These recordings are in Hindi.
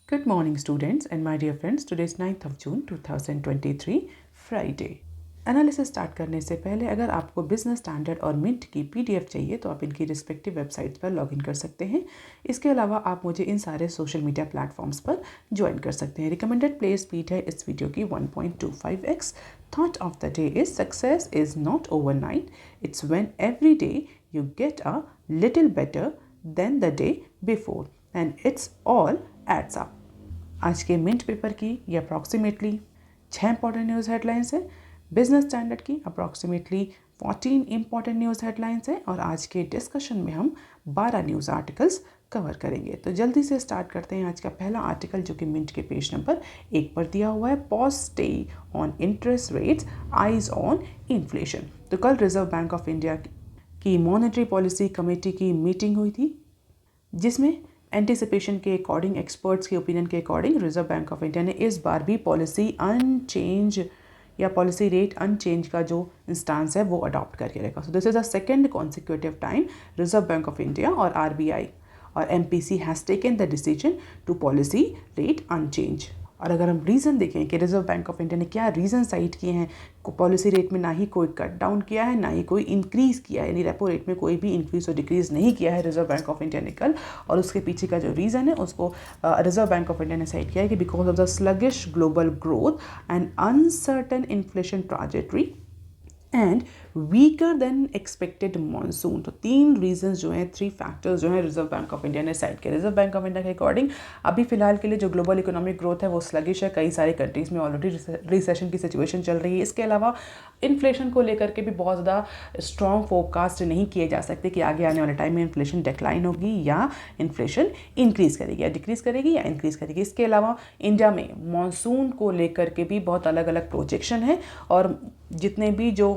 Good morning students and my dear friends. Today is 9th of June 2023 Friday. Analysis start करने से पहले अगर आपको बिजनेस स्टैंडर्ड और मिंट की पीडीएफ चाहिए तो आप इनकी रिस्पेक्टिव वेबसाइट्स पर लॉगिन कर सकते हैं। इसके अलावा आप मुझे इन सारे सोशल मीडिया प्लेटफॉर्म्स पर ज्वाइन कर सकते हैं। रिकमेंडेड प्ले स्पीड है इस वीडियो की 1.25x। Thought of the day is success is not overnight, it's when every day you get a little better than the day before and it's all adds up. आज के मिंट पेपर की ये अप्रॉक्सीमेटली 6 इंपॉर्टेंट न्यूज़ हेडलाइंस हैं। बिजनेस स्टैंडर्ड की अप्रॉक्सीमेटली 14 इंपॉर्टेंट न्यूज़ हेडलाइंस हैं और आज के डिस्कशन में हम 12 न्यूज़ आर्टिकल्स कवर करेंगे। तो जल्दी से स्टार्ट करते हैं। आज का पहला आर्टिकल जो कि मिंट के पेज नंबर 1 पर दिया हुआ है, pause stay on interest rates, eyes on inflation. तो कल रिजर्व बैंक ऑफ इंडिया की मॉनेटरी पॉलिसी कमेटी की मीटिंग हुई थी, जिसमें एंटिसिपेशन के अकॉर्डिंग, एक्सपर्ट्स के ओपिनियन के according reserve Bank of India ने इस बार भी पॉलिसी अनचेंज या पॉलिसी रेट अनचेंज का जो इंस्टांस है वो अडॉप्ट करके रखा। So this is the second consecutive time reserve Bank of India और आरबीआई और MPC has taken the decision to policy rate unchanged. और अगर हम रीज़न देखें कि रिजर्व बैंक ऑफ इंडिया ने क्या रीज़न साइट किए हैं, पॉलिसी रेट में ना ही कोई कट डाउन किया है ना ही कोई इंक्रीज़ किया है, यानी रेपो रेट में कोई भी इंक्रीज़ और डिक्रीज़ नहीं किया है रिजर्व बैंक ऑफ इंडिया ने कल। और उसके पीछे का जो रीज़न है उसको रिजर्व बैंक ऑफ इंडिया ने साइट किया है कि because of the sluggish global growth and uncertain inflation trajectory and weaker then expected monsoon. तो 3 रीजंस जो हैं, 3 फैक्टर्स जो हैं रिजर्व बैंक ऑफ इंडिया ने साइड किया। रिजर्व बैंक ऑफ इंडिया के अकॉर्डिंग अभी फिलहाल के लिए जो ग्लोबल इकोनॉमिक ग्रोथ है वो स्लगिश है, कई सारे कंट्रीज़ में ऑलरेडी रिसेशन की सिचुएशन चल रही है। इसके अलावा इन्फ्लेशन को लेकर के भी बहुत ज़्यादा स्ट्रॉन्ग फोरकास्ट नहीं किए जा सकते कि आगे आने वाले टाइम में इन्फ्लेशन डिक्लाइन होगी या इन्फ्लेशन इंक्रीज़ करेगी या डिक्रीज़ करेगी या इंक्रीज़ करेगी। इसके अलावा इंडिया में मानसून को लेकर के भी बहुत अलग अलग प्रोजेक्शन है और जितने भी जो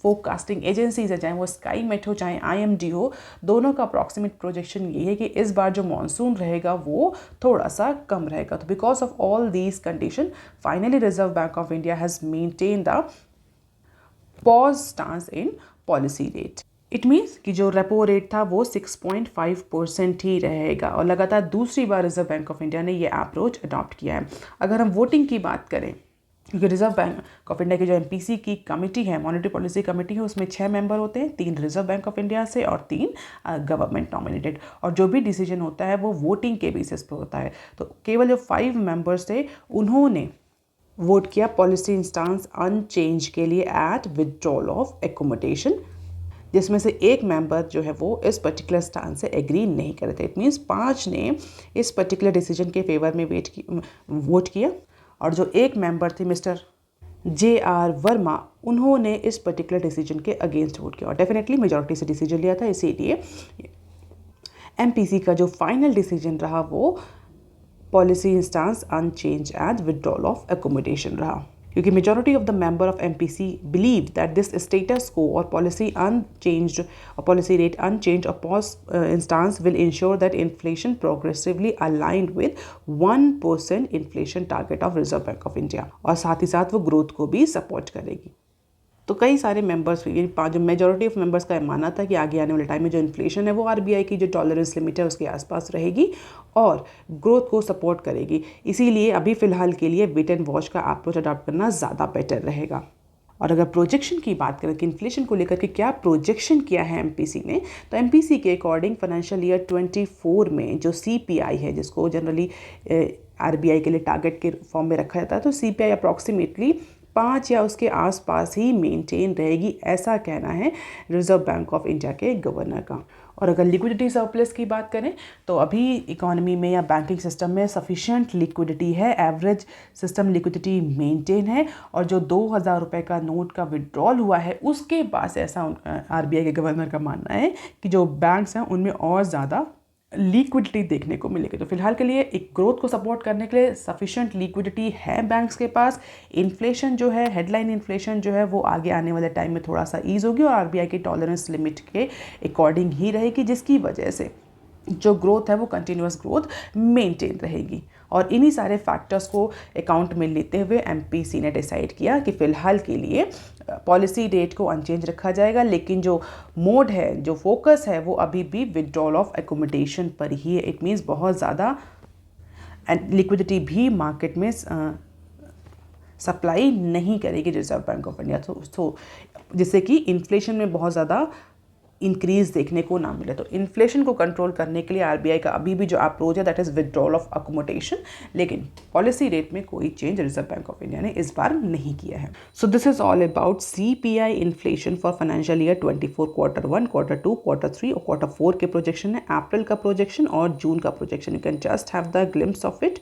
फोरकास्टिंग एजेंसीज है, चाहे वो स्काई मेट हो चाहे आईएमडी हो, दोनों का अप्रॉक्सीमेट प्रोजेक्शन ये है कि इस बार जो मानसून रहेगा वो थोड़ा सा कम रहेगा। तो because of all these condition finally reserve Bank of India has maintain the pause stance in policy rate. It means कि जो रेपो रेट था वो 6.5% ही रहेगा और लगातार दूसरी बार रिजर्व बैंक ऑफ इंडिया ने ये अप्रोच अडॉप्ट किया है। अगर हम वोटिंग की बात करें, क्योंकि रिजर्व बैंक ऑफ इंडिया की जो एमपीसी की कमेटी है, मॉनेटरी पॉलिसी कमेटी है, उसमें 6 मेंबर होते हैं, 3 रिजर्व बैंक ऑफ इंडिया से और 3 गवर्नमेंट नॉमिनेटेड। और जो भी डिसीजन होता है वो वोटिंग के बेसिस पे होता है। तो केवल जो 5 मेंबर्स थे उन्होंने वोट किया पॉलिसी इंस्टांस अनचेंज के लिए एट विड्रॉल ऑफ एकोमोडेशन, जिसमें से एक मेंबर जो है वो इस पर्टिकुलर स्टांस से एग्री नहीं कर रहे थे। इट मीन्स 5 ने इस पर्टिकुलर डिसीजन के फेवर में वोट किया और जो एक मेंबर थे मिस्टर JR वर्मा, उन्होंने इस पर्टिकुलर डिसीजन के अगेंस्ट वोट किया और डेफिनेटली मेजॉरिटी से डिसीजन लिया था। इसीलिए एमपीसी का जो फाइनल डिसीजन रहा वो policy stance unchanged as withdrawal of accommodation रहा, क्योंकि majority of the member of MPC believe that this status quo और पॉलिसी अनचेंज्ड और पॉलिसी रेट अनचेंज और pause stance will ensure that inflation progressively aligned with 1% inflation target of Reserve Bank of India, और साथ ही साथ वो ग्रोथ को भी सपोर्ट करेगी। तो कई सारे मेंबर्स, ये जो मेजॉरिटी ऑफ मेंबर्स का मानना था कि आगे आने वाले टाइम में जो इन्फ्लेशन है वो आरबीआई की जो टॉलरेंस लिमिट है उसके आसपास रहेगी और ग्रोथ को सपोर्ट करेगी। इसीलिए अभी फ़िलहाल के लिए वेट एंड वॉच का अप्रोच अडॉप्ट करना ज़्यादा बेटर रहेगा। और अगर प्रोजेक्शन की बात करें कि इन्फ्लेशन को लेकर के क्या प्रोजेक्शन किया है एमपीसी ने, तो एमपीसी के अकॉर्डिंग फाइनेंशियल ईयर 24 में जो सीपीआई है, जिसको जनरली आरबीआई के लिए टारगेट के फॉर्म में रखा जाता है, तो सीपीआई अप्रॉक्सीमेटली 5 या उसके आसपास ही मेंटेन रहेगी, ऐसा कहना है रिजर्व बैंक ऑफ इंडिया के गवर्नर का। और अगर लिक्विडिटी सरप्लस की बात करें तो अभी इकोनॉमी में या बैंकिंग सिस्टम में सफिशिएंट लिक्विडिटी है, एवरेज सिस्टम लिक्विडिटी मेंटेन है और जो 2000 रुपये का नोट का विड्रॉल हुआ है उसके बाद से ऐसा आरबीआई के गवर्नर का मानना है कि जो बैंक्स हैं उनमें और ज़्यादा लिक्विडिटी देखने को मिलेगी। तो फिलहाल के लिए एक ग्रोथ को सपोर्ट करने के लिए सफिशिएंट लिक्विडिटी है बैंक्स के पास। इन्फ्लेशन जो है, हेडलाइन इन्फ्लेशन जो है वो आगे आने वाले टाइम में थोड़ा सा ईज होगी और आरबीआई की टॉलरेंस लिमिट के अकॉर्डिंग ही रहेगी, जिसकी वजह से जो ग्रोथ है वो कंटिन्यूअस ग्रोथ मेंटेन रहेगी। और इन्हीं सारे फैक्टर्स को अकाउंट में लेते हुए एमपीसी ने डिसाइड किया कि फ़िलहाल के लिए पॉलिसी रेट को अनचेंज रखा जाएगा, लेकिन जो मोड है, जो फोकस है वो अभी भी विड्रॉल ऑफ एकोमोडेशन पर ही है। इट मीन्स बहुत ज़्यादा एंड लिक्विडिटी भी मार्केट में सप्लाई नहीं करेगी रिजर्व बैंक ऑफ इंडिया, तो जिससे कि इन्फ्लेशन में बहुत ज़्यादा इंक्रीज देखने को ना मिले। तो इन्फ्लेशन को कंट्रोल करने के लिए आरबीआई का अभी भी जो अप्रोच है that is withdrawal of accommodation, लेकिन पॉलिसी रेट में कोई change reserve Bank of India ने इस बार नहीं किया है। So this is all about CPI inflation for financial year 24, Q1, Q2, Q3 और Q4 के प्रोजेक्शन है, अप्रैल का प्रोजेक्शन और जून का projection. You can just have the glimpse of it.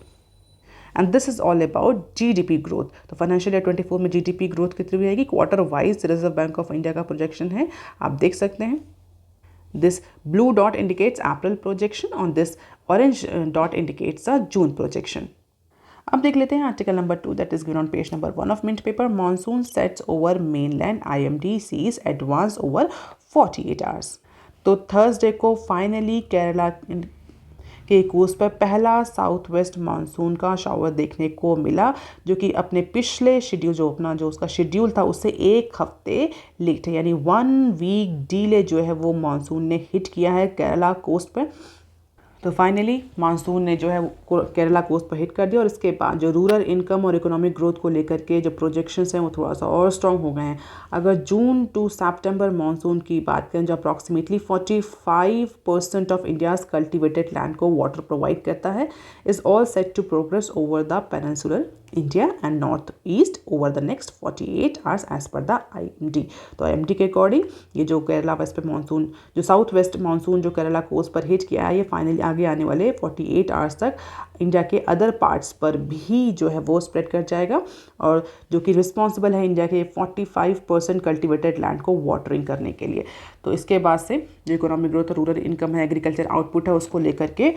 And this is all about GDP growth. तो फाइनेंशियल ईयर 24 में जीडीपी ग्रोथ कितनी भी आएगी, quarter wise Reserve Bank of India का प्रोजेक्शन है, आप देख सकते हैं। This blue dot indicates April projection और this orange dot indicates the June projection. अब देख लेते हैं article number 2 that is given on page number 1 of Mint paper. Monsoon sets over mainland, IMD sees advance over 48 hours. तो थर्सडे को फाइनली केरला के कोस्ट पर पहला साउथ वेस्ट मानसून का शावर देखने को मिला, जो कि अपने पिछले शेड्यूल जो उसका शेड्यूल था उससे एक हफ्ते लेट है, यानी 1 वीक डीले जो है वो मानसून ने हिट किया है केरला कोस्ट पर। तो फाइनली मानसून ने जो है केरला कोस्ट पर हिट कर दिया और इसके बाद जो रूरल इनकम और इकोनॉमिक ग्रोथ को लेकर के जो प्रोजेक्शंस हैं वो थोड़ा सा और स्ट्रॉन्ग हो गए हैं। अगर जून टू सितंबर मानसून की बात करें जो approximately 45% of India's cultivated land को वाटर प्रोवाइड करता है, is all set to progress over the peninsular India and north east over the next 48 hours as per the IMD। तो IMD के अकॉर्डिंग ये जो केरला वेस्ट पे मानसून, जो साउथ वेस्ट मानसून जो केरला कोस्ट पर हिट किया है, ये फाइनली आगे आने वाले 48 आवर्स तक इंडिया के अदर पार्ट्स पर भी जो है वो स्प्रेड कर जाएगा, और जो कि रिस्पॉन्सिबल है इंडिया के 45% कल्टिवेटेड लैंड को वाटरिंग करने के लिए। तो इसके बाद से जो इकोनॉमिक ग्रोथ और रूरल इनकम है, एग्रीकल्चर आउटपुट है, उसको लेकर के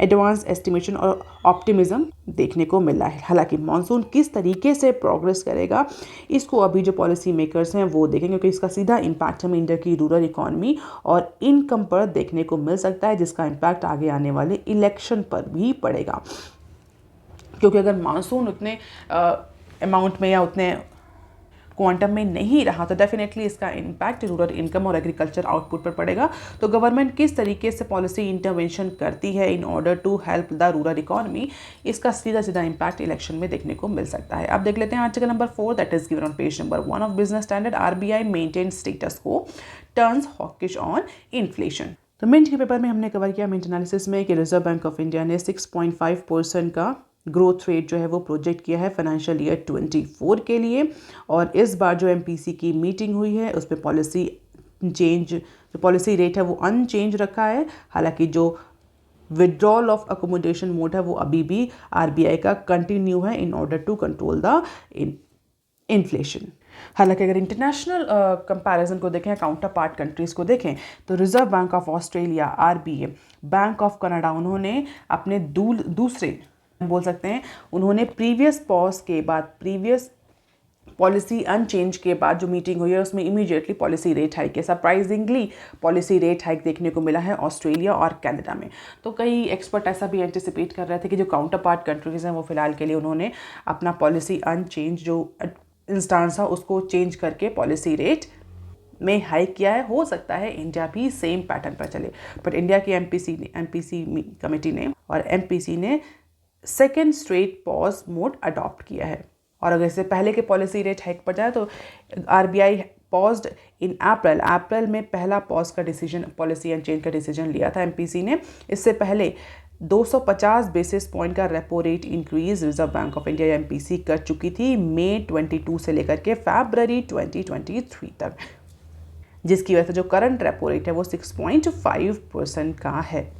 एडवांस एस्टिमेशन और ऑप्टिमिज्म देखने को मिला है। हालांकि मानसून किस तरीके से प्रोग्रेस करेगा इसको अभी जो पॉलिसी मेकर्स हैं वो देखेंगे, क्योंकि इसका सीधा इम्पैक्ट हमें इंडिया की रूरल इकॉनमी और इनकम पर देखने को मिल सकता है, जिसका इम्पैक्ट आगे आने वाले इलेक्शन पर भी पड़ेगा। क्योंकि अगर मानसून उतने अमाउंट में या उतने क्वांटम में नहीं रहा तो डेफिनेटली इसका इम्पैक्ट रूरल इनकम और एग्रीकल्चर आउटपुट पर पड़ेगा। तो गवर्नमेंट किस तरीके से पॉलिसी इंटरवेंशन करती है in order to help the rural economy, इसका सीधा इम्पैक्ट इलेक्शन में देखने को मिल सकता है। अब देख लेते हैं article number 4 that is given on page number 1 of business standard. RBI maintain status को, टर्न्स हॉकिश ऑन इन्फ्लेशन। तो मिंट के पेपर में हमने कवर किया मिंट एनालिसिस में कि रिजर्व बैंक ऑफ इंडिया ने 6.5% का ग्रोथ रेट जो है वो प्रोजेक्ट किया है फाइनेंशियल ईयर 24 के लिए। और इस बार जो MPC की मीटिंग हुई है उस पर पॉलिसी चेंज, जो पॉलिसी रेट है वो अनचेंज रखा है। हालांकि जो विड्रॉल ऑफ अकोमोडेशन मोड है वो अभी भी RBI का कंटिन्यू है in order to control the inflation. हालांकि अगर इंटरनेशनल कंपैरिजन को देखें, काउंटर पार्ट कंट्रीज़ को देखें, तो reserve Bank of Australia, RBA, bank of Canada, उन्होंने अपने दूसरे बोल सकते हैं उन्होंने प्रीवियस पॉज के बाद, प्रीवियस पॉलिसी अनचेंज के बाद जो मीटिंग हुई है उसमें इमीडिएटली पॉलिसी रेट हाइक है। सरप्राइजिंगली पॉलिसी रेट हाइक देखने को मिला है ऑस्ट्रेलिया और कनाडा में। तो कई एक्सपर्ट ऐसा भी एंटिसिपेट कर रहे थे कि जो काउंटर पार्ट कंट्रीज़ हैं वो फिलहाल के लिए उन्होंने अपना पॉलिसी अनचेंज जो इंस्टांस था उसको चेंज करके पॉलिसी रेट में हाइक किया है। हो सकता है इंडिया भी सेम पैटर्न पर चले, बट इंडिया की MPC कमेटी ने और MPC ने second straight pause mode adopt किया है। और अगर इससे पहले के पॉलिसी रेट हाइक पर जाए तो RBI पॉज्ड इन अप्रैल में पहला पॉज का डिसीजन, पॉलिसी अनचेंज का डिसीजन लिया था MPC ने। इससे पहले 250 बेसिस पॉइंट का repo rate increase reserve Bank of India MPC कर चुकी थी मई 22 से लेकर के फरवरी 2023 तक, जिसकी वजह से जो करंट रेपो रेट है वो 6.5% का है।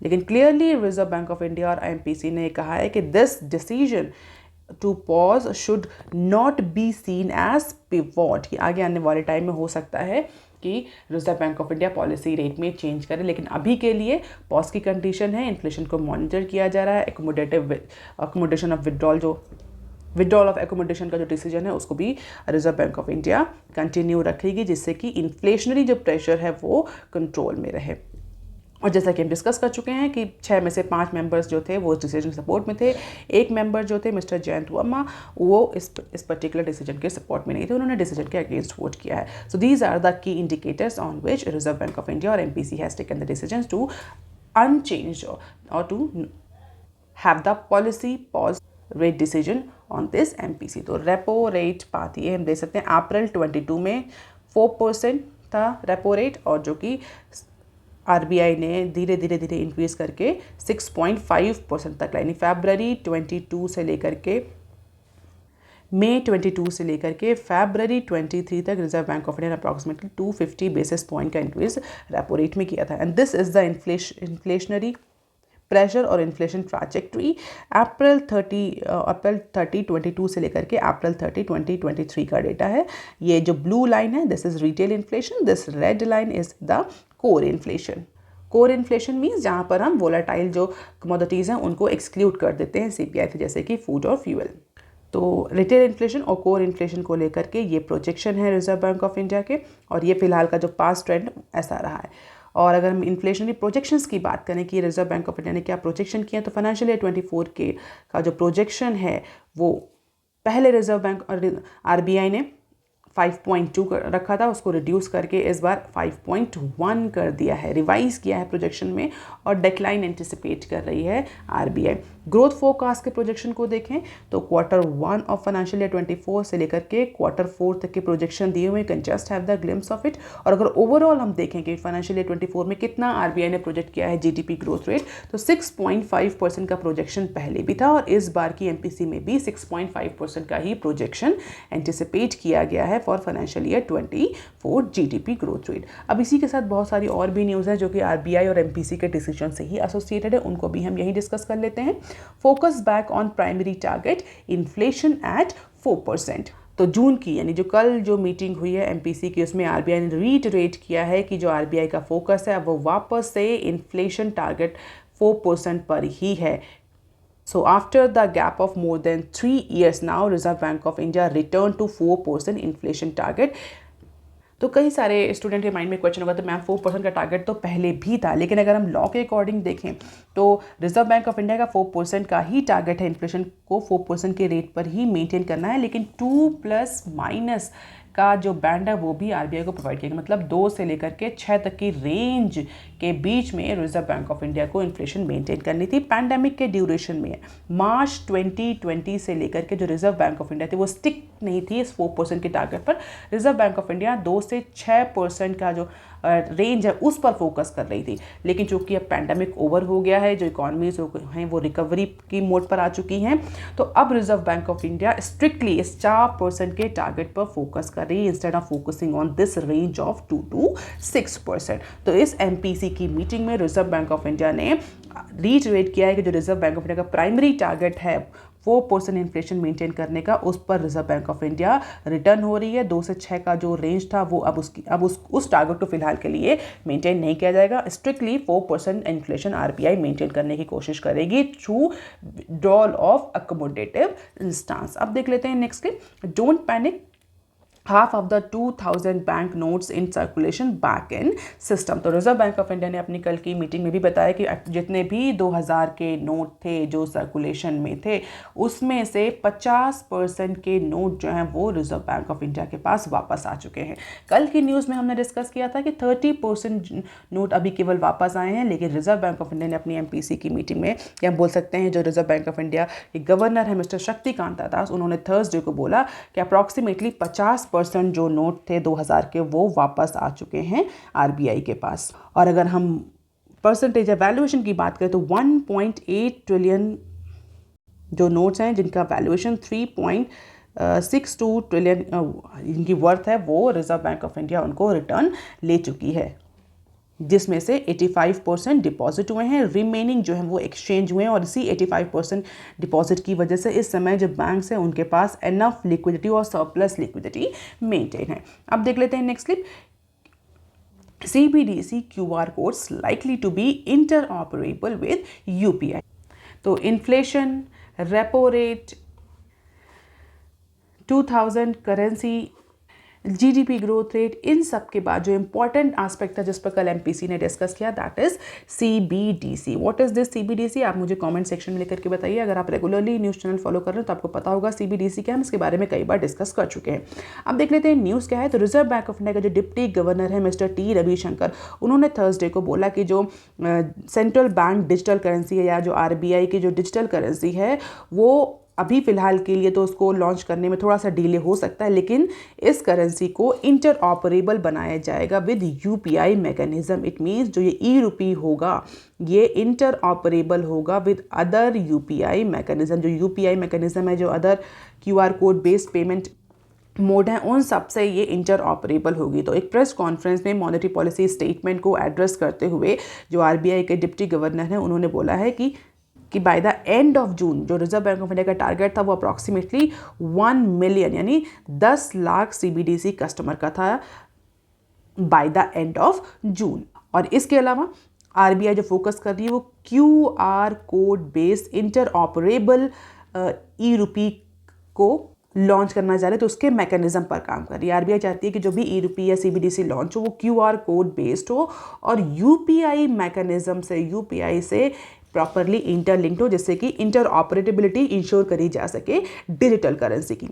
लेकिन clearly Reserve Bank of India और MPC ने कहा है कि this decision to pause should not be seen as pivot, कि आगे आने वाले टाइम में हो सकता है कि reserve Bank of India policy rate में चेंज करे, लेकिन अभी के लिए पॉज की कंडीशन है। इन्फ्लेशन को मॉनिटर किया जा रहा है। Accommodation of withdrawal of accommodation का जो डिसीजन है उसको भी reserve Bank of India continue रखेगी, जिससे कि इन्फ्लेशनरी जो प्रेशर है वो कंट्रोल में रहे। और जैसा कि हम डिस्कस कर चुके हैं कि 6 में से 5 मेंबर्स जो थे वो इस डिसीजन के सपोर्ट में थे। एक मेंबर जो थे मिस्टर जयंत वर्मा, वो इस पर्टिकुलर डिसीजन के सपोर्ट में नहीं थे, उन्होंने डिसीजन के अगेंस्ट वोट किया है। So these are the key indicators on which Reserve Bank of India और MPC has taken the decision to unchanged और to have the policy pause rate decision on this MPC। तो रेपो रेट बात ये हम देख सकते हैं अप्रैल 22 में 4% था रेपो रेट, और जो कि आरबीआई ने धीरे धीरे इंक्रीज करके 6.5% तक लाया। फरवरी 22 से लेकर के मई 22 से लेकर के फरवरी 23 तक रिजर्व बैंक ऑफ इंडिया ने अप्रॉक्सीमेटली 250 बेसिस पॉइंट का इंक्रीज रेपो रेट में किया था। And this is the inflationary pressure और इन्फ्लेशन ट्रैजेक्टरी अप्रैल 30 22 से लेकर के अप्रैल 30 2023 का डेटा है। ये जो ब्लू लाइन है this is retail inflation, this red line is the core inflation. Core inflation means जहाँ पर हम वोलाटाइल जो कमोडिटीज़ हैं उनको एक्सक्लूड कर देते हैं सीपीआई से, जैसे कि फूड और फ्यूल। तो रिटेल इन्फ्लेशन और कोर इन्फ्लेशन को लेकर के ये प्रोजेक्शन है रिजर्व बैंक ऑफ इंडिया के, और ये फिलहाल का जो पास्ट ट्रेंड ऐसा रहा है। और अगर हम इन्फ्लेशनरी प्रोजेक्शंस की बात करें कि रिजर्व बैंक ऑफ इंडिया ने क्या प्रोजेक्शन किया, तो फाइनेंशियल ईयर 24 के का जो प्रोजेक्शन है वो पहले रिजर्व बैंक और आरबीआई ने 5.2 रखा था, उसको रिड्यूस करके इस बार 5.1 कर दिया है, रिवाइज किया है प्रोजेक्शन में, और डिक्लाइन एंटिसिपेट कर रही है आरबीआई। ग्रोथ फोरकास्ट के प्रोजेक्शन को देखें तो Q1 ऑफ फाइनेंशियल ईयर 24 से लेकर के Q4 तक के प्रोजेक्शन दिए हुए, can just have the glimpse of it. और अगर ओवरऑल हम देखें कि फाइनेंशियल ईयर 24 में कितना आरबीआई ने प्रोजेक्ट किया है जीडीपी ग्रोथ रेट, तो 6.5% का प्रोजेक्शन पहले भी था, और इस बार की एमपीसी में भी 6.5% का ही प्रोजेक्शन एंटिसिपेट किया गया है for financial year 24 GDP growth rate. अब इसी के साथ बहुत सारी और भी न्यूज़ है जो कि आरबीआई और एमपीसी के डिसीजन से ही एसोसिएटेड है, उनको भी हम यही डिस्कस कर लेते हैं। Focus back on primary target inflation eight 4%। तो जून की यानी जो कल जो मीटिंग हुई है एमपीसी की, उसमें आरबीआई ने रीइटरेट किया है कि जो आरबीआई का फोकस है वो वापस से इन्फ्लेशन टारगेट 4% पर ही है। So after the gap of more than 3 years now, Reserve Bank of India returned to 4% inflation target। तो कई सारे स्टूडेंट के माइंड में क्वेश्चन होगा तो मैम 4% का टारगेट तो पहले भी था, लेकिन अगर हम लॉ के अकॉर्डिंग देखें तो रिजर्व बैंक ऑफ इंडिया का 4% का ही टारगेट है, इन्फ्लेशन को 4% के रेट पर ही मेंटेन करना है, लेकिन 2± का जो बैंड है वो भी आरबीआई को प्रोवाइड किया, मतलब 2 से लेकर के 6 तक की रेंज के बीच में रिजर्व बैंक ऑफ इंडिया को इन्फ्लेशन मेंटेन करनी थी। पैंडेमिक के ड्यूरेशन में मार्च 2020 से लेकर के जो रिजर्व बैंक ऑफ इंडिया थी वो स्टिक नहीं थी इस 4% के टारगेट पर। रिजर्व बैंक ऑफ इंडिया 2 से 6% का जो रेंज है उस पर फोकस कर रही थी, लेकिन चूंकि अब पैंडेमिक ओवर हो गया है, जो इकॉनमीज हैं वो रिकवरी की मोड पर आ चुकी हैं, तो अब reserve Bank of India strictly इस 4% के टारगेट पर फोकस कर रही है instead of focusing on this range of 2 to 6%। तो इस एमपीसी की मीटिंग में रिजर्व बैंक ऑफ इंडिया ने रीइटरेट किया है कि जो रिजर्व बैंक ऑफ इंडिया का प्राइमरी टारगेट है 4% इन्फ्लेशन मेंटेन करने का, उस पर reserve Bank of India written हो रही है। 2 से 6 का जो रेंज था वो अब उस टारगेट को फिलहाल के लिए मेंटेन नहीं किया जाएगा। स्ट्रिक्टली 4% इन्फ्लेशन आरबीआई मेंटेन करने की कोशिश करेगी through withdrawal of accommodative stance. अब देख लेते हैं next clip. Don't panic, half of the 2000 bank notes in circulation back in system. तो रिजर्व बैंक ऑफ इंडिया ने अपनी कल की मीटिंग में भी बताया कि जितने भी 2000 के नोट थे जो सर्कुलेशन में थे, उसमें से 50% के नोट जो हैं वो रिजर्व बैंक ऑफ इंडिया के पास वापस आ चुके हैं। कल की न्यूज़ में हमने डिस्कस किया था कि 30% नोट अभी केवल वापस आए हैं, लेकिन रिजर्व बैंक ऑफ इंडिया ने अपनी एमपीसी की मीटिंग में, या हम बोल सकते हैं जो रिजर्व बैंक ऑफ इंडिया के गवर्नर है मिस्टर शक्तिकांत दास, उन्होंने थर्सडे को बोला कि अप्रॉक्सीमेटली 50% जो नोट थे 2000 के वो वापस आ चुके हैं आरबीआई के पास। और अगर हम परसेंटेज या वैल्यूएशन की बात करें तो 1.8 ट्रिलियन जो नोट्स हैं जिनका वैल्यूएशन 3.62 ट्रिलियन इनकी वर्थ है, वो रिजर्व बैंक ऑफ इंडिया उनको रिटर्न ले चुकी है, जिसमें से 85% डिपॉजिट हुए हैं, रिमेनिंग जो है वो एक्सचेंज हुए हैं। और इसी 85% डिपॉजिट की वजह से इस समय जो बैंक्स हैं उनके पास एनफ लिक्विडिटी और सरप्लस लिक्विडिटी मेंटेन है। अब देख लेते हैं next clip. CBDC QR codes likely to be interoperable with UPI। तो inflation, repo rate, 2000 currency GDP growth rate, इन सब के बाद जो इंपॉर्टेंट एस्पेक्ट था जिस पर कल एमपीसी ने डिस्कस किया, that is CBDC. What is this CBDC? आप मुझे कमेंट सेक्शन में लिख के बताइए। अगर आप रेगुलरली न्यूज़ चैनल फॉलो कर रहे हैं तो आपको पता होगा सीबीडीसी क्या है, हम इसके बारे में कई बार डिस्कस कर चुके हैं। अब देख लेते हैं न्यूज़ क्या है। तो रिजर्व बैंक ऑफ इंडिया का जो डिप्टी गवर्नर है मिस्टर टी रविशंकर, उन्होंने थर्सडे को बोला कि जो सेंट्रल बैंक डिजिटल करेंसी है या जो आरबीआई की जो डिजिटल करेंसी है वो अभी फ़िलहाल के लिए तो उसको लॉन्च करने में थोड़ा सा डिले हो सकता है, लेकिन इस करेंसी को इंटर ऑपरेबल बनाया जाएगा with UPI mechanism. It means जो ये ई रुपी होगा ये इंटर ऑपरेबल होगा विद अदर यूपीआई मैकेनिज्म। जो यूपीआई मैकेनिज्म है, जो other QR code based payment mode है, उन सब से ये इंटर ऑपरेबल होगी। तो एक प्रेस कॉन्फ्रेंस में मॉनेटरी पॉलिसी स्टेटमेंट को एड्रेस करते हुए जो आरबीआई के डिप्टी गवर्नर हैं उन्होंने बोला है कि by the end of June जो रिजर्व बैंक ऑफ इंडिया का टारगेट था वो अप्रॉक्सीमेटली 1 मिलियन यानी 10 लाख सीबीडीसी कस्टमर का था by the end of June. और इसके अलावा आरबीआई जो फोकस कर रही है वो QR code based interoperable e rupee को लॉन्च करना चाह रहे, तो उसके मैकेनिज्म पर काम कर रही है। आरबीआई चाहती है कि जो भी ई रुपी या सीबीडीसी लॉन्च हो वो क्यूआर कोड बेस्ड हो और यूपीआई मैकेनिज्म से, यूपीआई से प्रॉपरली इंटरलिंक्ड हो, जिससे कि इंटर ऑपरेटेबिलिटी इंश्योर करी जा सके डिजिटल करेंसी की।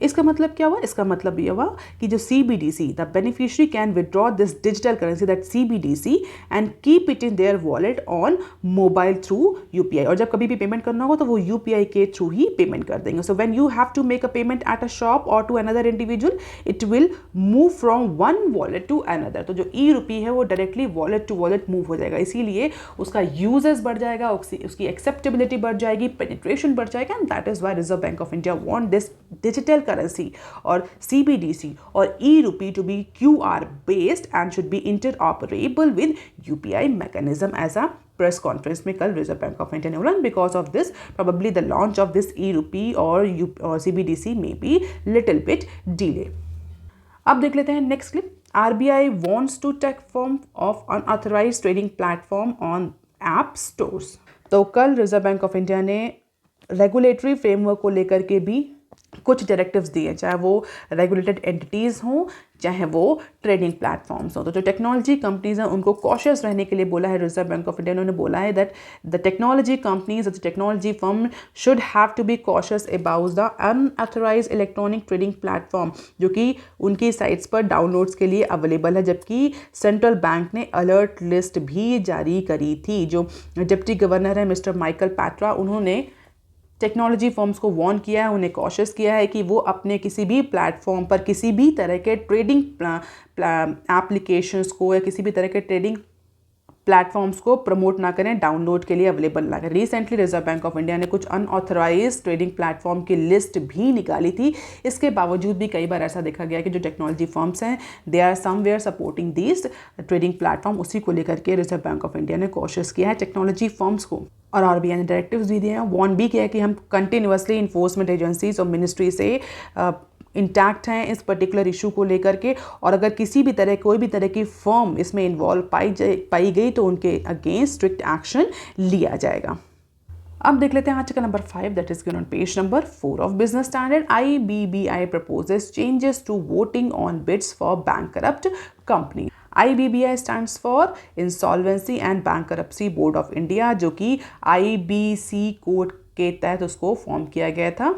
इसका मतलब क्या हुआ? इसका मतलब ये हुआ कि जो CBDC, the beneficiary can withdraw this digital currency that CBDC and keep it in their wallet on mobile through UPI. और जब कभी भी पेमेंट करना होगा तो वो यूपीआई के थ्रू ही पेमेंट कर देंगे। So when you have to make a payment at a shop और to another individual, it will move from one wallet to another. तो जो ई रुपी है वो directly wallet to wallet move हो जाएगा, इसीलिए उसका यूजेस बढ़ जाएगा, उसकी एक्सेप्टेबिलिटी बढ़ जाएगी, पेनिट्रेशन बढ़ जाएगा। And that is why Reserve Bank of India want this digital currency और CBDC और e-rupee to be QR based and should be interoperable with UPI mechanism as a press conference में कल रिजर्व बैंक ऑफ इंडिया ने बोला। Because of this probably the launch of this e-rupee or CBDC may be little bit delay। अब देख लेते हैं next clip. RBI wants to take form of unauthorized trading platform on app stores। तो कल रिजर्व बैंक ऑफ इंडिया ने रेगुलेटरी फ्रेमवर्क को लेकर के भी कुछ डायरेक्टिव्स दिए, चाहे वो रेगुलेटेड एंटिटीज़ हों चाहे वो ट्रेडिंग प्लेटफॉर्म्स हों। तो जो टेक्नोलॉजी कंपनीज हैं उनको कॉशियस रहने के लिए बोला है रिजर्व बैंक ऑफ इंडिया। उन्होंने बोला है that the technology companies, the technology firm should have to be cautious about the unauthorised electronic trading platform जो कि उनकी साइट्स पर डाउनलोड्स के लिए अवेलेबल है। जबकि सेंट्रल बैंक ने अलर्ट लिस्ट भी जारी करी थी। जो डिप्टी गवर्नर है मिस्टर माइकल पैट्रा, उन्होंने टेक्नोलॉजी फर्म्स को वार्न किया है, उन्हें कॉशियस किया है कि वो अपने किसी भी प्लेटफॉर्म पर किसी भी तरह के ट्रेडिंग एप्लीकेशंस को या किसी भी तरह के ट्रेडिंग प्लेटफॉर्म्स को प्रमोट ना करें, डाउनलोड के लिए अवेलेबल ना करें। Recently reserve Bank of India ने कुछ अनऑथराइज्ड ट्रेडिंग प्लेटफॉर्म की लिस्ट भी निकाली थी। इसके बावजूद भी कई बार ऐसा देखा गया कि जो टेक्नोलॉजी फर्म्स हैं they are somewhere supporting these trading platform. उसी को लेकर के रिजर्व बैंक ऑफ इंडिया ने कोशिश किया है टेक्नोलॉजी फर्म्स को। और आरबीआई ने डायरेक्टिव्स भी दिए हैं, वार्न भी किया है कि हम कंटिन्यूसली इन्फोर्समेंट एजेंसीज और मिनिस्ट्री से इंटैक्ट हैं इस पर्टिकुलर इशू को लेकर के। और अगर किसी भी तरह कोई भी तरह की फर्म इसमें इन्वॉल्व पाई गई तो उनके अगेंस्ट स्ट्रिक्ट एक्शन लिया जाएगा। अब देख लेते हैं article number 5 that is given on page number 4 of business standard. IBBI proposes changes to voting on bids for bankrupt company। IBBI stands for Insolvency and Bankruptcy Board of India, जो कि IBC कोड के तहत उसको फॉर्म किया गया था।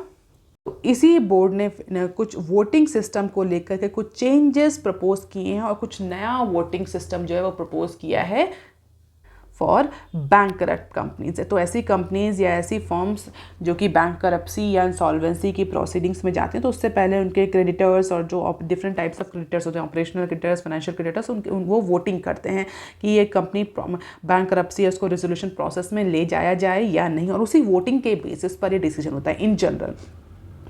इसी बोर्ड ने कुछ वोटिंग सिस्टम को लेकर के कुछ चेंजेस प्रपोज किए हैं और कुछ नया वोटिंग सिस्टम जो है वो प्रपोज किया है फॉर बैंकरप्ट कंपनीज। तो ऐसी कंपनीज या ऐसी फर्म्स जो कि बैंकरप्सी या इंसॉल्वेंसी की प्रोसीडिंग्स में जाते हैं तो उससे पहले उनके क्रेडिटर्स और जो डिफरेंट टाइप्स ऑफ क्रेडिटर्स होते हैं, ऑपरेशनल क्रेडिटर्स, फाइनेंशियल क्रेडिटर्स, वो वोटिंग करते हैं कि ये कंपनी बैंकरप्सी या उसको रेजोल्यूशन प्रोसेस में ले जाया जाए या नहीं। और उसी वोटिंग के बेसिस पर ये डिसीजन होता है इन जनरल।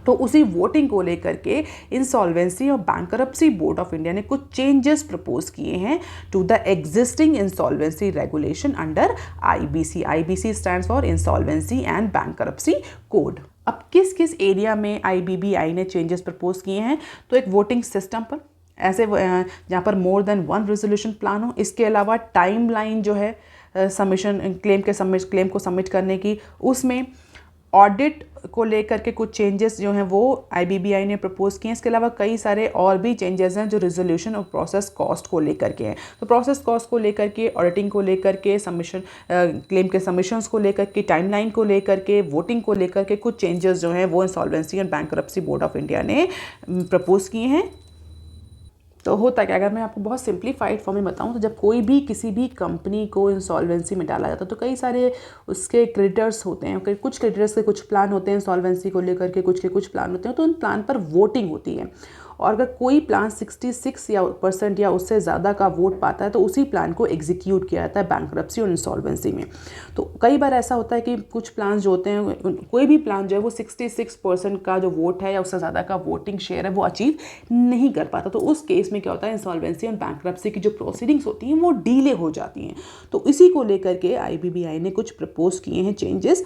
तो उसी वोटिंग को लेकर के इंसॉल्वेंसी और बैंकरप्सी बोर्ड ऑफ इंडिया ने कुछ चेंजेस प्रपोज किए हैं to the existing insolvency regulation under IBC। IBC stands for insolvency and bankruptcy code. अब किस किस एरिया में IBBI ने चेंजेस प्रपोज किए हैं? तो एक वोटिंग सिस्टम पर, ऐसे जहाँ पर more than one resolution plan हो। इसके अलावा टाइम लाइन जो है सबमिशन क्लेम को सबमिट करने की, उसमें ऑडिट को लेकर के कुछ चेंजेस जो हैं वो IBBI ने प्रपोज किए हैं। इसके अलावा कई सारे और भी चेंजेस हैं जो रिजोल्यूशन और प्रोसेस कॉस्ट को लेकर के हैं। तो प्रोसेस कॉस्ट को लेकर के, ऑडिटिंग को लेकर के, सबमिशन क्लेम के सबमिशंस को लेकर के, टाइमलाइन को लेकर के, वोटिंग को लेकर के कुछ चेंजेस जो हैं वो insolvency and bankruptcy board of India ने प्रपोज किए हैं। तो होता क्या, अगर मैं आपको बहुत सिंप्लीफाइड फॉर्म में बताऊं तो जब कोई भी किसी भी कंपनी को इंसॉल्वेंसी में डाला जाता है तो कई सारे उसके क्रेडिटर्स होते हैं। कुछ क्रेडिटर्स के कुछ प्लान होते हैं इंसॉल्वेंसी को लेकर के, कुछ के कुछ प्लान होते हैं, तो उन प्लान पर वोटिंग होती है। और अगर कोई प्लान 66% या उससे ज़्यादा का वोट पाता है तो उसी प्लान को एग्जीक्यूट किया जाता है बैंकरप्सी और इंसॉल्वेंसी में। तो कई बार ऐसा होता है कि कुछ प्लान जो होते हैं, कोई भी प्लान जो है वो 66% का जो वोट है या उससे ज़्यादा का वोटिंग शेयर है वो अचीव नहीं कर पाता। तो उस केस में क्या होता है, इंसॉल्वेंसी और बैंकरप्सी की जो प्रोसीडिंग्स होती हैं वो डिले हो जाती हैं। तो इसी को लेकर के IBBI ने कुछ प्रपोज किए हैं चेंजेस।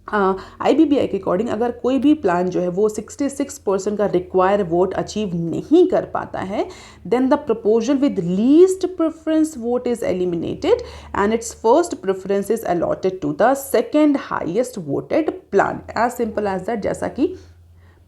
IBBI के अकॉर्डिंग अगर कोई भी प्लान जो है वो 66% का रिक्वायर वोट अचीव नहीं कर पाता है, then the proposal with least preference vote is eliminated and its first preference is allotted to the second highest voted plan. As simple as that. जैसा कि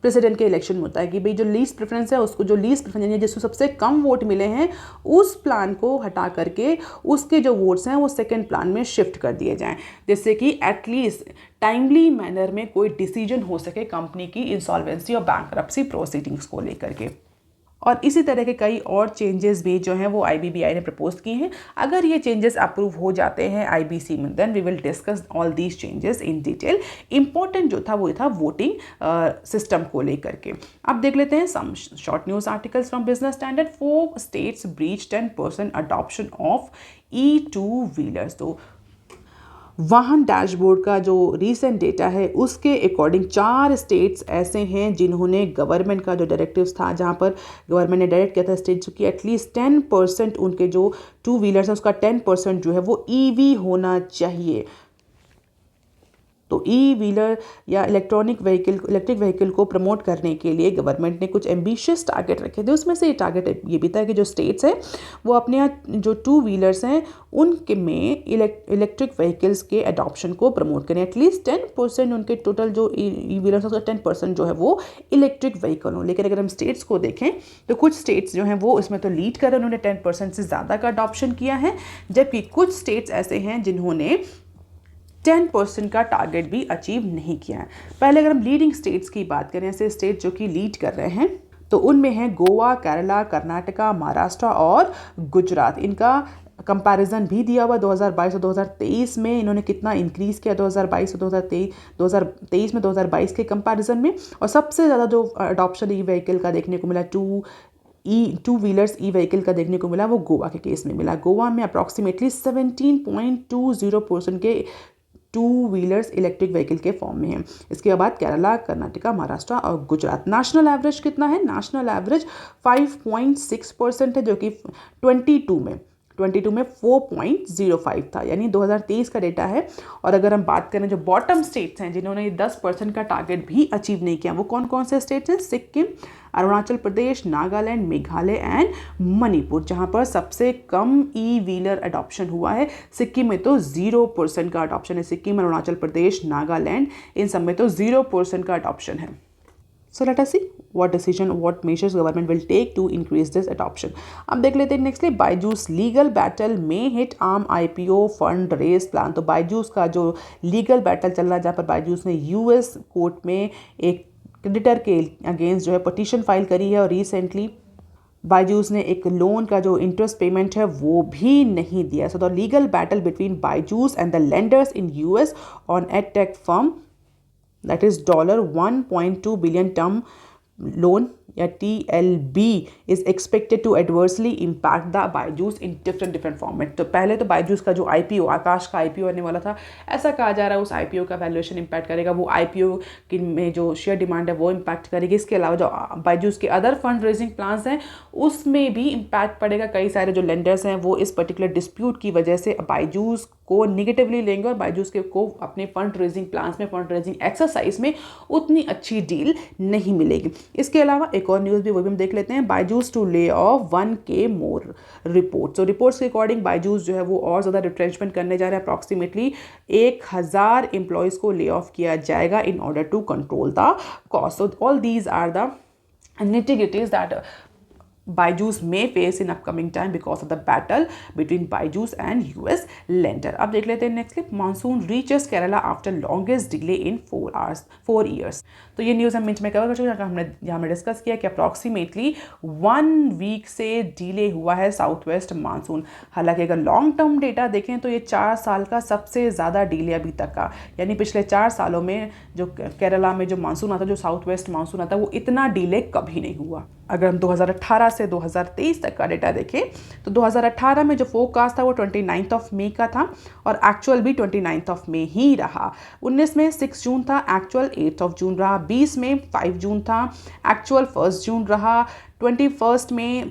प्रेसिडेंट के इलेक्शन में होता है कि भाई जो लीस्ट प्रेफरेंस है उसको, जो लीस्ट प्रेफरेंस यानी जिसको सबसे कम वोट मिले हैं, उस प्लान को हटा करके उसके जो वोट्स हैं वो सेकंड प्लान में शिफ्ट कर दिए जाएं, जिससे कि एटलीस्ट टाइमली मैनर में कोई डिसीजन हो सके कंपनी की इंसॉल्वेंसी और बैंकरप्सी प्रोसीडिंग्स को लेकर के। और इसी तरह के कई और चेंजेस भी जो हैं वो IBBI ने प्रपोज किए हैं। अगर ये चेंजेस अप्रूव हो जाते हैं IBC में, then we will discuss all these changes in detail. Important जो था वो था वोटिंग सिस्टम को लेकर के। अब देख लेते हैं some short news articles from Business Standard. 4 states breach 10% adoption of E2-व्हीलर्स। तो वाहन डैशबोर्ड का जो रीसेंट डेटा है उसके अकॉर्डिंग 4 स्टेट्स ऐसे हैं जिन्होंने गवर्नमेंट का जो डायरेक्टिव्स था, जहां पर गवर्नमेंट ने डायरेक्ट किया था स्टेट्स की एटलीस्ट 10% उनके जो 2-व्हीलर्स हैं उसका 10% जो है वो EV होना चाहिए। तो E-व्हीलर या इलेक्ट्रिक व्हीकल को प्रमोट करने के लिए गवर्नमेंट ने कुछ एम्बिशियस टारगेट रखे थे। उसमें से ये टारगेट ये भी था कि जो स्टेट्स हैं वो अपने यहाँ जो 2-व्हीलर्स हैं उनके में इलेक्ट्रिक व्हीकल्स के अडॉप्शन को प्रमोट करें। एटलीस्ट 10% उनके टोटल जो E-व्हीलर्स उसका 10% जो है वो इलेक्ट्रिक व्हीकल हो। लेकिन अगर हम स्टेट्स को देखें तो कुछ स्टेट्स जो हैं वो इसमें तो लीड कर रहे हैं, उन्होंने 10% से ज़्यादा का अडॉप्शन किया है, जबकि कुछ स्टेट्स ऐसे हैं जिन्होंने 10% का टारगेट भी अचीव नहीं किया है। पहले अगर हम लीडिंग स्टेट्स की बात करें, ऐसे स्टेट जो कि लीड कर रहे हैं, तो उनमें हैं गोवा, केरला, कर्नाटका, महाराष्ट्र और गुजरात। इनका कंपैरिजन भी दिया हुआ 2022 और 2023 में इन्होंने कितना इंक्रीज़ किया 2022 और 2023 में 2022 के कंपैरिजन में। और सबसे ज़्यादा जो अडॉप्शन ई-व्हीकल का देखने को मिला, 2-व्हीलर्स ई-व्हीकल का देखने को मिला, वो गोवा के केस में मिला। गोवा में अप्रॉक्सीमेटली 17.20% के 2-व्हीलर्स इलेक्ट्रिक व्हीकल के फॉर्म में हैं। इसके बाद केरला, कर्नाटका, महाराष्ट्र और गुजरात। नेशनल एवरेज कितना है? नेशनल एवरेज 5.6% है, जो कि 22 में 4.05 था, यानी 2023 का डेटा है। और अगर हम बात करें जो बॉटम स्टेट्स हैं जिन्होंने 10% का टारगेट भी अचीव नहीं किया, वो कौन कौन से स्टेट्स हैं? सिक्किम, अरुणाचल प्रदेश, नागालैंड, मेघालय एंड मणिपुर, जहां पर सबसे कम ई-व्हीलर अडॉप्शन हुआ है। सिक्किम में तो 0% का अडॉप्शन है। सिक्किम, अरुणाचल प्रदेश, नागालैंड, इन सब में तो 0% का अडॉप्शन है। So let us see what measures government will take to increase this adoption. अब देख लेते हैं नेक्स्टली, बायजूस लीगल बैटल में हिट आर्म IPO फंड रेज प्लान। तो बायजूस का जो लीगल बैटल चल रहा है, जहाँ पर बायजूस ने US कोर्ट में एक क्रेडिटर के अगेंस्ट जो है पटिशन फाइल करी है, और रिसेंटली बायजूस ने एक लोन का जो इंटरेस्ट पेमेंट है वो भी नहीं दिया। So the legal battle between Byju's and the lenders in US on edtech firm, that is $1.2 billion term loan या TLB is expected to adversely impact the Byju's in different format। तो पहले तो बायजूस का जो IPO, आकाश का IPO आने वाला था, ऐसा कहा जा रहा है उस IPO का वैल्यूएशन इम्पैक्ट करेगा। वो IPO की में जो शेयर डिमांड है वो इम्पैक्ट करेगी। इसके अलावा जो बायजूस के अदर फंड रेजिंग प्लान्स हैं उसमें भी इम्पैक्ट पड़ेगा। कई सारे जो लेंडर्स हैं वो इस पर्टिकुलर डिस्प्यूट की वजह से बायजूस को निगेटिवली लेंगे और बायजूस के को अपने फंड रेजिंग प्लान्स में, फंड रेजिंग एक्सरसाइज में उतनी अच्छी डील नहीं मिलेगी। इसके अलावा एक और न्यूज़ भी वो भी हम देख लेते हैं, Byju's to lay off 1K more report. तो रिपोर्ट्स के अकॉर्डिंग बायजूस जो है वो और ज़्यादा रिट्रेंचमेंट करने जा रहा है, अप्रॉक्सीमेटली 1000 एम्प्लॉयज़ को ले ऑफ किया जाएगा in order to control the cost. So all these are the nitty-gritties that Byju's may face in upcoming time because of the battle between Byju's and US lender। अब देख लेते हैं next clip, monsoon reaches Kerala after longest delay in 4 years। तो ये न्यूज़ हम मिनट में कवर कर चुके हैं, हमने जहाँ में डिस्कस किया कि अप्रॉक्सीमेटली 1 वीक से डिले हुआ है साउथ वेस्ट मानसून। हालांकि अगर लॉन्ग टर्म डेटा देखें तो ये 4 साल का सबसे ज़्यादा डिले अभी तक का, यानी पिछले 4 सालों में जो केरला में जो मानसून आता, जो साउथ वेस्ट मानसून आता, वो इतना डिले कभी नहीं हुआ। अगर हम 2018 से 2023 तक का डेटा देखें तो 2018 में जो फोरकास्ट था वो 29 मई का था और एक्चुअल भी 29 मई ही रहा। 19 में 6 जून था, एक्चुअल 8 जून रहा। 20 में 5 जून था, एक्चुअल 1 जून रहा। 21 में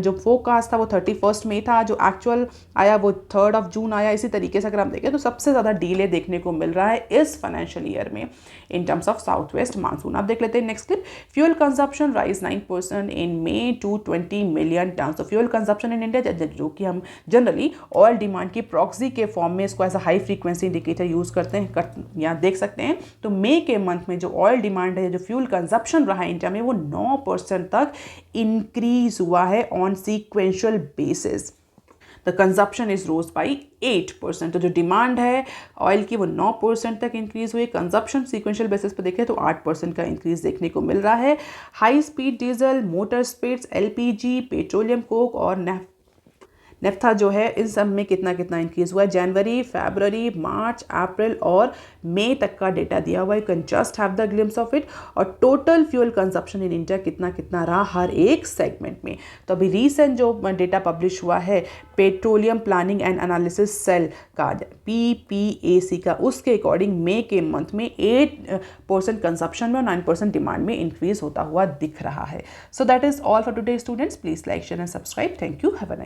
जो फोरकास्ट था वो 31 मई था, जो एक्चुअल आया वो 3 जून आया। इसी तरीके से अगर हम देखें तो सबसे ज़्यादा डिले देखने को मिल रहा है इस फाइनेंशियल ईयर में in terms of south west monsoon. अब देख लेते हैं next clip, fuel consumption rise 9% in May to 20 million ton. तो फ्यूल कंजप्शन इन इंडिया, जो कि हम जनरली ऑयल डिमांड की प्रॉक्सी के फॉर्म में इसको as a high frequency indicator use करते हैं, यहाँ देख सकते हैं। तो मई के मंथ में जो ऑयल डिमांड है, जो फ्यूल कंजप्शन रहा है इंडिया में, वो 9% तक इंक्रीज हुआ है on sequential basis. The consumption is rose by 8%। तो जो डिमांड है ऑयल की वो 9% तक इंक्रीज हुई। कंजप्शन सीक्वेंशियल बेसिस पर देखें तो 8% का इंक्रीज देखने को मिल रहा है। High speed diesel, motor spirits, LPG, petroleum coke और नेफ्था जो है, इन सब में कितना कितना इंक्रीज हुआ है। जनवरी, फरवरी, मार्च, अप्रैल और मई तक का डेटा दिया हुआ है, you can just have the glimpse of it. और total fuel consumption in India कितना कितना रहा हर एक सेगमेंट में। तो अभी रीसेंट जो डेटा पब्लिश हुआ है petroleum planning and analysis cell का, PPAC का, उसके अकॉर्डिंग मई के मंथ में 8% कंजप्शन में और 9% डिमांड में इंक्रीज होता हुआ दिख रहा है। So that is all for today students. Please like, share and subscribe. Thank you. Have a nice